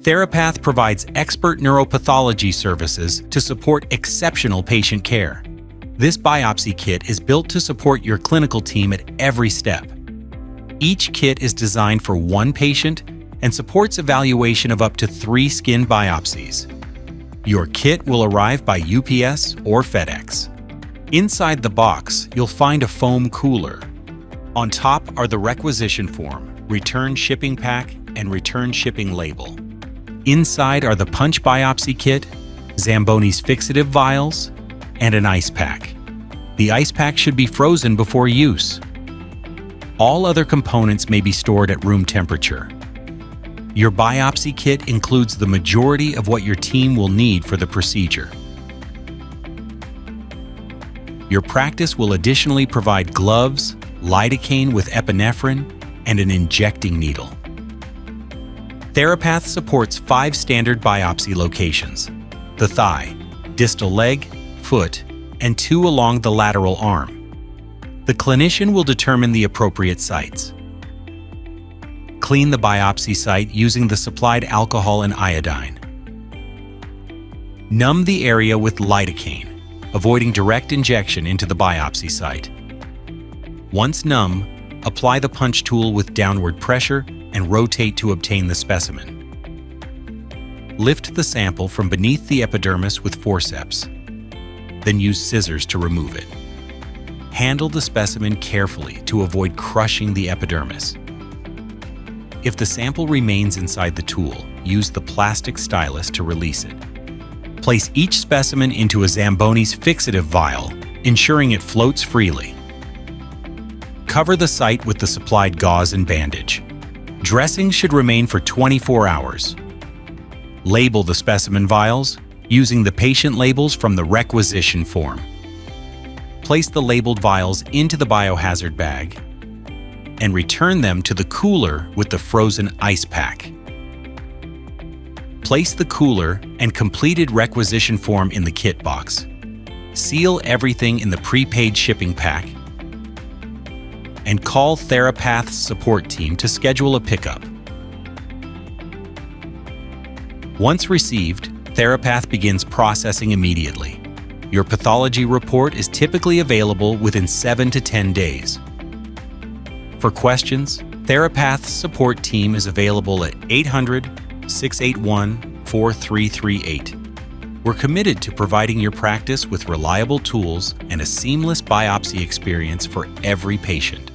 Therapath provides expert neuropathology services to support exceptional patient care. This biopsy kit is built to support your clinical team at every step. Each kit is designed for one patient and supports evaluation of up to 3 skin biopsies. Your kit will arrive by UPS or FedEx. Inside the box, you'll find a foam cooler. On top are the requisition form, return shipping pack, and return shipping label. Inside are the punch biopsy kit, Zamboni's fixative vials, and an ice pack. The ice pack should be frozen before use. All other components may be stored at room temperature. Your biopsy kit includes the majority of what your team will need for the procedure. Your practice will additionally provide gloves, lidocaine with epinephrine, and an injecting needle. Therapath supports 5 standard biopsy locations: the thigh, distal leg, foot, and 2 along the lateral arm. The clinician will determine the appropriate sites. Clean the biopsy site using the supplied alcohol and iodine. Numb the area with lidocaine, avoiding direct injection into the biopsy site. Once numb, apply the punch tool with downward pressure and rotate to obtain the specimen. Lift the sample from beneath the epidermis with forceps, then use scissors to remove it. Handle the specimen carefully to avoid crushing the epidermis. If the sample remains inside the tool, use the plastic stylus to release it. Place each specimen into a Zamboni's fixative vial, ensuring it floats freely. Cover the site with the supplied gauze and bandage. Dressing should remain for 24 hours. Label the specimen vials using the patient labels from the requisition form. Place the labeled vials into the biohazard bag and return them to the cooler with the frozen ice pack. Place the cooler and completed requisition form in the kit box. Seal everything in the prepaid shipping pack and call Therapath's support team to schedule a pickup. Once received, Therapath begins processing immediately. Your pathology report is typically available within 7 to 10 days. For questions, Therapath's support team is available at 800-681-4338. We're committed to providing your practice with reliable tools and a seamless biopsy experience for every patient.